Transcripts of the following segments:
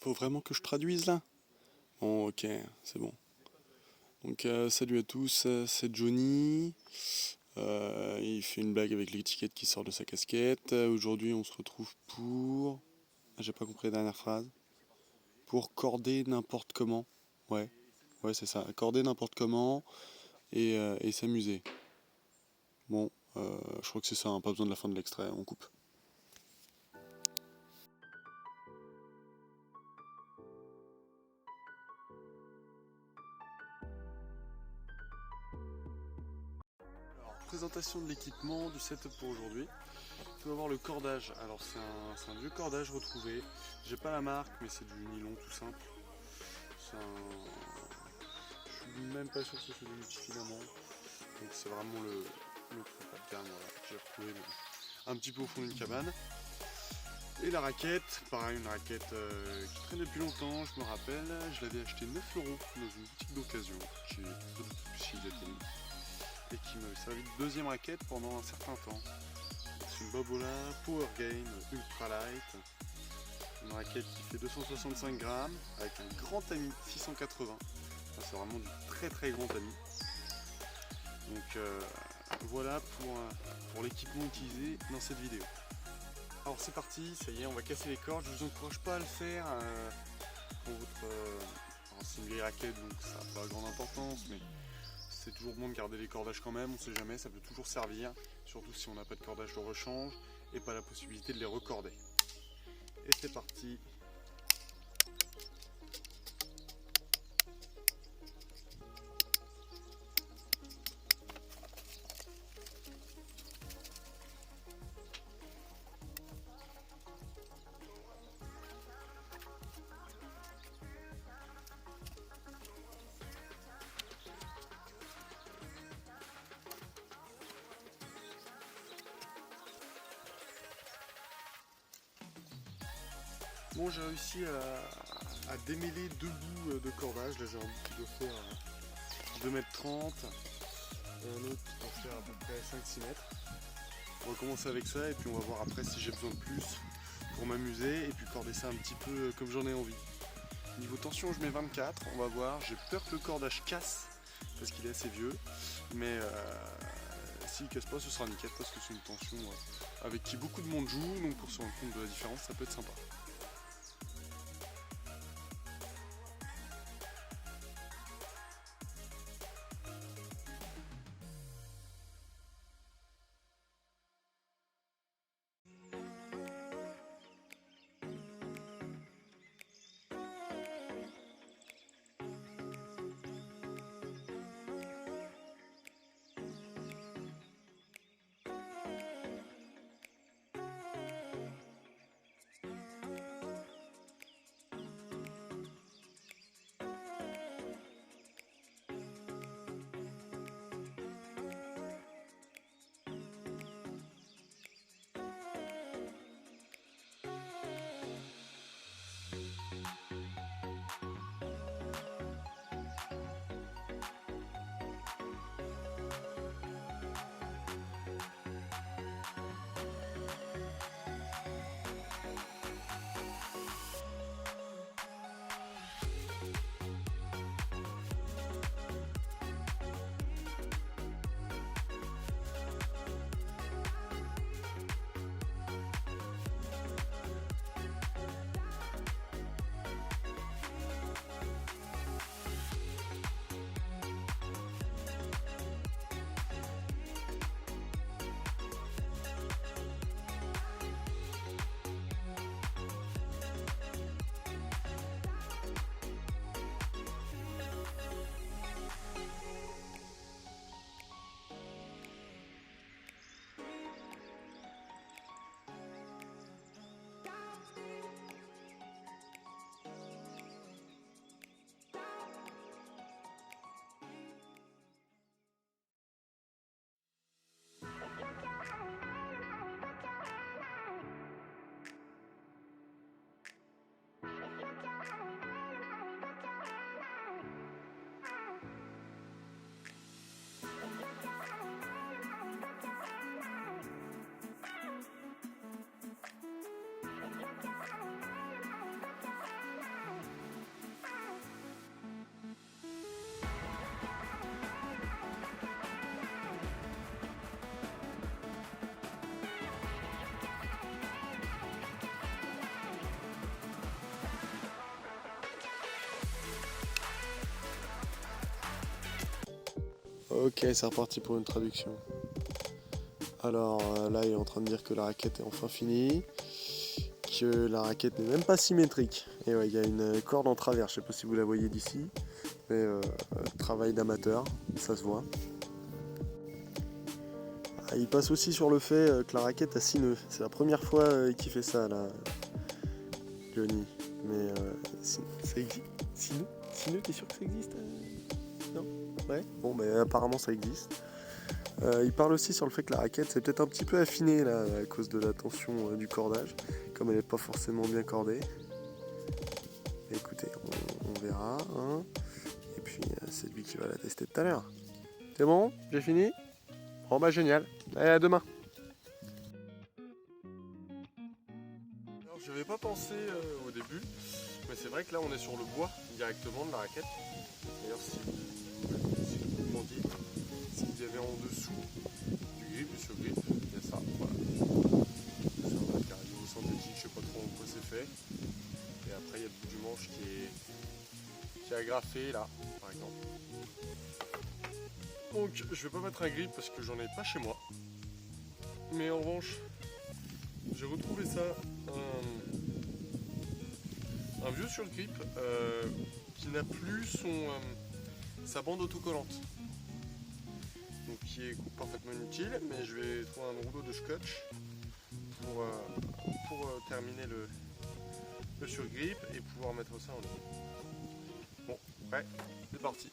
Faut vraiment que je traduise là? Bon, ok, c'est bon. Donc, salut à tous, c'est Johnny. Il fait une blague avec l'étiquette qui sort de sa casquette. Aujourd'hui, on se retrouve pour. Ah, j'ai pas compris la dernière phrase. Pour corder n'importe comment. Ouais, ouais, c'est ça. Corder n'importe comment et s'amuser. Bon, je crois que c'est ça, hein, pas besoin de la fin de l'extrait, on coupe. Alors, présentation de l'équipement, du setup pour aujourd'hui. Il faut avoir le cordage. Alors c'est un vieux cordage retrouvé. J'ai pas la marque, mais c'est du nylon tout simple. C'est Je suis même pas sûr que ce soit du multifilament. Donc c'est vraiment le truc à gamme, voilà, que j'ai retrouvé un petit peu au fond d'une cabane. Et la raquette, pareil, une raquette qui traîne depuis longtemps, je me rappelle. Je l'avais acheté 9 euros dans une boutique d'occasion qui est chez Igatemi et qui m'avait servi de deuxième raquette pendant un certain temps. C'est une Babola Power Gain Ultra Light, une raquette qui fait 265 grammes avec un grand tamis 680. Enfin, c'est vraiment du très très grand tamis. Donc voilà pour l'équipement utilisé dans cette vidéo. Alors c'est parti, ça y est, on va casser les cordes. Je vous encourage pas à le faire pour votre. Alors, c'est une vieille raquette donc ça n'a pas grande importance, mais c'est toujours bon de garder les cordages quand même, on sait jamais, ça peut toujours servir, surtout si on n'a pas de cordage de rechange et pas la possibilité de les recorder. Et c'est parti. Bon, j'ai réussi à démêler deux bouts de cordage. Là j'ai un bout qui doit faire 2,30 m et un autre qui doit faire à peu près 5-6 mètres. On va commencer avec ça et puis on va voir après si j'ai besoin de plus pour m'amuser et puis corder ça un petit peu comme j'en ai envie. Niveau tension je mets 24, on va voir. J'ai peur que le cordage casse parce qu'il est assez vieux, mais s'il casse pas ce sera nickel parce que c'est une tension avec qui beaucoup de monde joue, donc pour se rendre compte de la différence ça peut être sympa. Ok, c'est reparti pour une traduction. Alors là, il est en train de dire que la raquette est enfin finie, que la raquette n'est même pas symétrique. Et ouais, il y a une corde en travers, je sais pas si vous la voyez d'ici, mais travail d'amateur, ça se voit. Ah, il passe aussi sur le fait que la raquette a 6 nœuds. C'est la première fois qu'il fait ça, là, Johnny. Mais ça existe. 6 nœuds 6 nœuds, t'es sûr que ça existe Non. Ouais. Bon, mais apparemment ça existe. Il parle aussi sur le fait que la raquette s'est peut-être un petit peu affinée là, à cause de la tension du cordage, comme elle n'est pas forcément bien cordée. Mais écoutez, on verra. Hein. Et puis c'est lui qui va la tester tout à l'heure. C'est bon? J'ai fini? Bon bah génial. Allez, à demain. Alors je n'avais pas pensé au début, mais c'est vrai que là on est sur le bois directement de la raquette. D'ailleurs si vous me demandiez s'il y avait en dessous du grip, du sur-grip, il y a ça, voilà. C'est un matériau synthétique, je sais pas trop en quoi c'est fait. Et après il y a le bout du manche qui est agrafé là, par exemple. Donc je vais pas mettre un grip parce que j'en ai pas chez moi. Mais en revanche, j'ai retrouvé ça, un vieux sur-grip qui n'a plus sa bande autocollante. Donc qui est parfaitement inutile, mais je vais trouver un rouleau de scotch pour terminer le sur-grip et pouvoir mettre ça en ligne. Bon, ouais, c'est parti.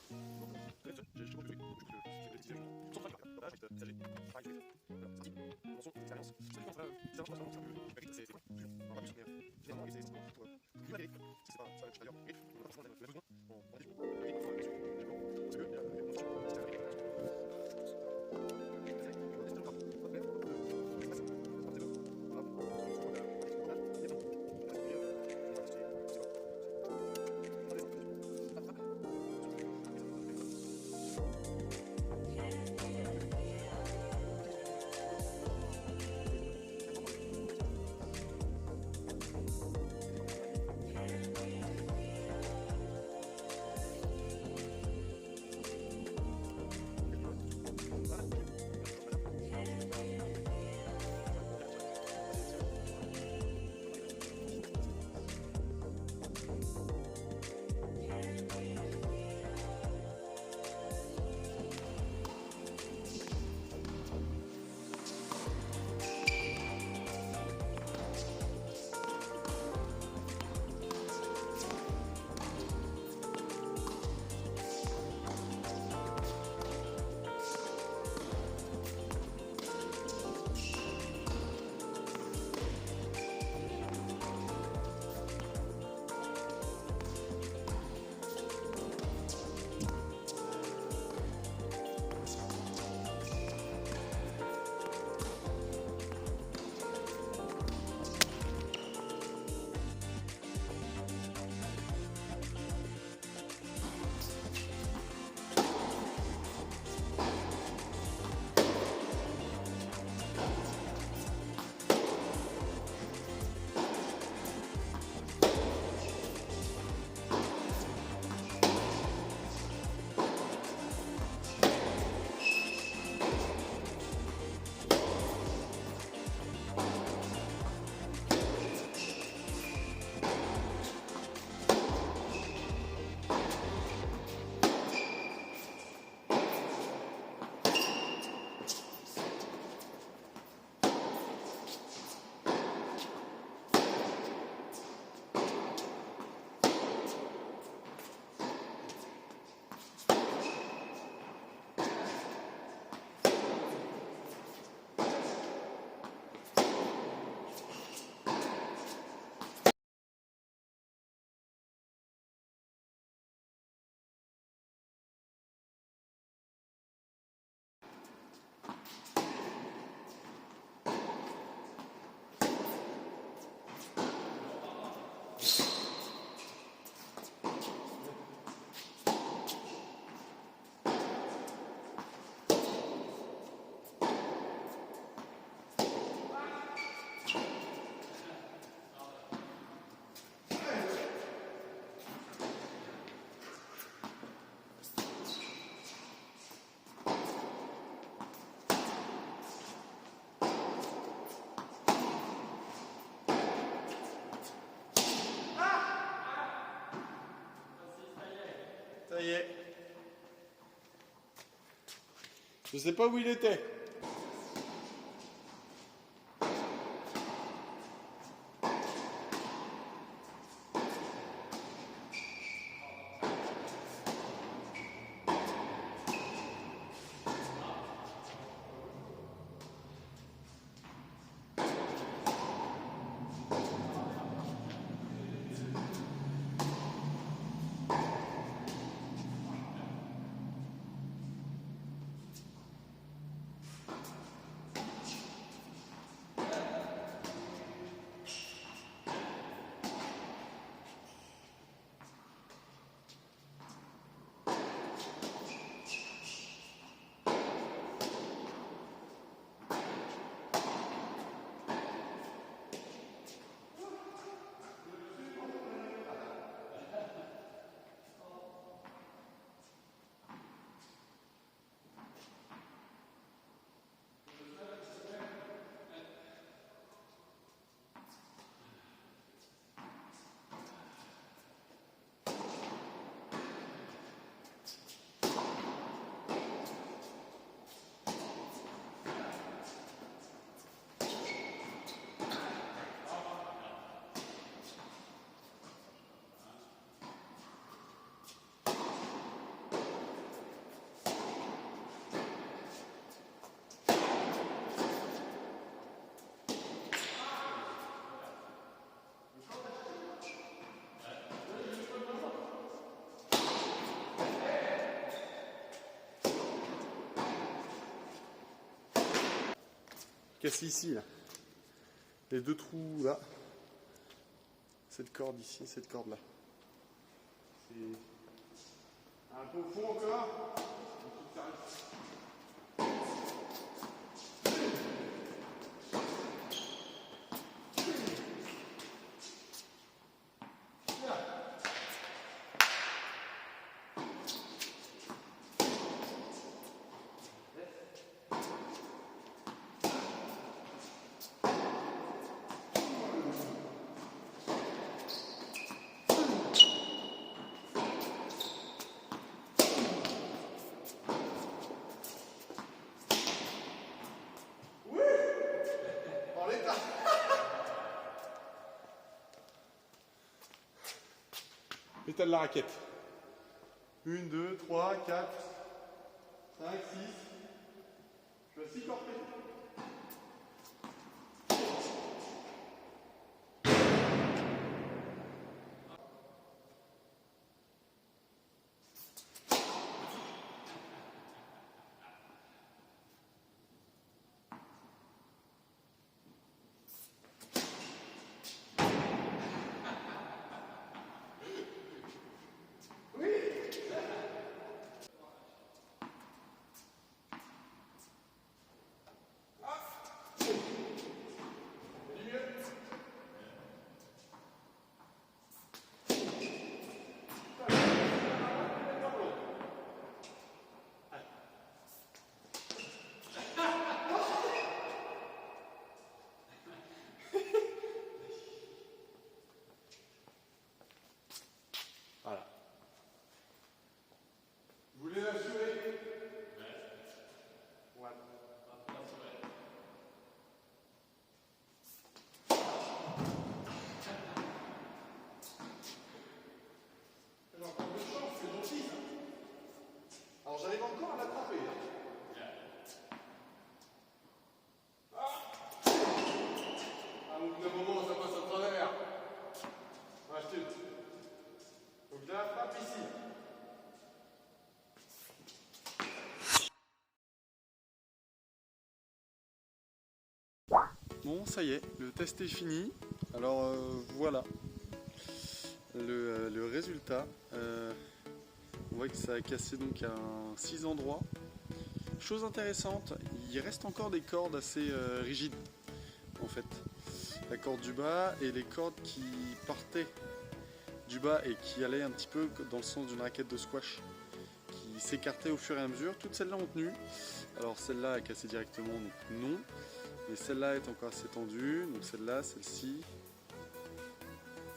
Ça y est. Je sais pas où il était. Cassé ici, là. Les deux trous là. Cette corde ici, cette corde là. C'est un peu au fond encore. Pétale la raquette. 1, 2, 3, 4, 5, 6. Je suis à 6 cordes. Voilà. Vous voulez l'assurer? Ouais. J'ai encore de chance, c'est gentil ça. Alors j'arrive encore à l'attraper. À un moment, ça passe à travers. Ah, je te... Donc je la frappe ici. Bon, ça y est, le test est fini. Alors voilà le résultat. On voit que ça a cassé donc à 6 endroits. Chose intéressante, il reste encore des cordes assez rigides en fait. La corde du bas et les cordes qui partaient du bas et qui allaient un petit peu dans le sens d'une raquette de squash, qui s'écartaient au fur et à mesure. Toutes celles-là ont tenu. Alors celle-là a cassé directement, donc non. Mais celle-là est encore assez tendue. Donc celle-là, celle-ci.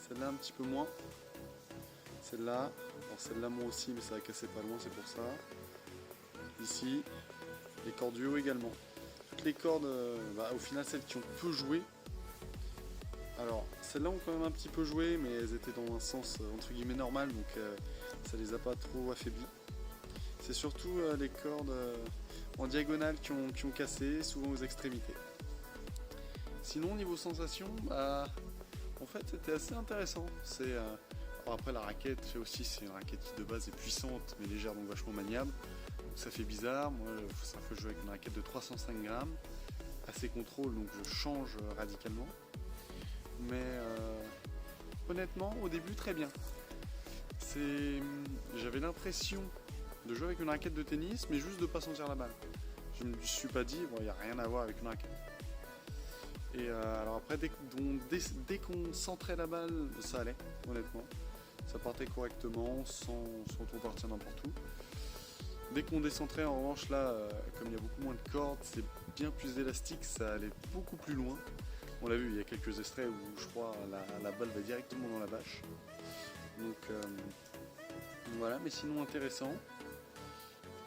Celle-là un petit peu moins. Celle-là. Alors celle-là moi aussi, mais ça a cassé pas loin, c'est pour ça. Ici, les cordes du haut également. Toutes les cordes, au final celles qui ont peu joué. Alors celles-là ont quand même un petit peu joué, mais elles étaient dans un sens entre guillemets normal, donc ça les a pas trop affaiblis. C'est surtout les cordes en diagonale qui ont cassé, souvent aux extrémités. Sinon niveau sensation, en fait c'était assez intéressant. Après la raquette, c'est une raquette qui de base est puissante mais légère, donc vachement maniable. Donc ça fait bizarre. Moi ça fait jouer avec une raquette de 305 grammes, assez contrôle, donc je change radicalement. Mais honnêtement au début très bien. J'avais l'impression de jouer avec une raquette de tennis mais juste de pas sentir la balle. Je me suis pas dit bon, il n'y a rien à voir avec une raquette. Et alors après dès qu'on centrait la balle, ça allait honnêtement. Ça partait correctement sans trop partir n'importe où. Dès qu'on décentrait en revanche là, comme il y a beaucoup moins de cordes, c'est bien plus élastique, ça allait beaucoup plus loin. On l'a vu, il y a quelques extraits où je crois la balle va directement dans la bâche. Donc voilà, mais sinon intéressant.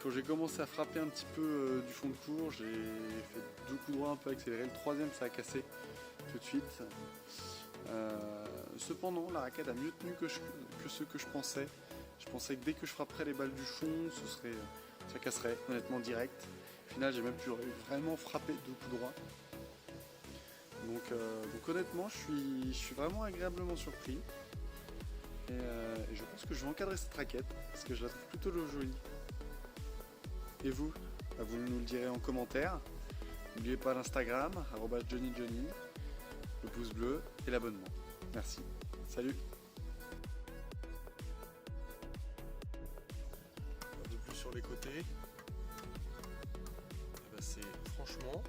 Quand j'ai commencé à frapper un petit peu du fond de cours, j'ai fait 2 coups droits un peu accélérés. Le troisième, ça a cassé tout de suite. Cependant, la raquette a mieux tenu que ce que je pensais. Je pensais que dès que je frapperais les balles du fond, ça casserait honnêtement direct. Au final, j'ai même pu vraiment frapper 2 coups droits. Donc honnêtement, je suis vraiment agréablement surpris. Et je pense que je vais encadrer cette raquette parce que je la trouve plutôt jolie. Et vous nous le direz en commentaire. N'oubliez pas l'Instagram, @JohnnyJohnny, le pouce bleu et l'abonnement. Merci. Salut. De plus sur les côtés. C'est franchement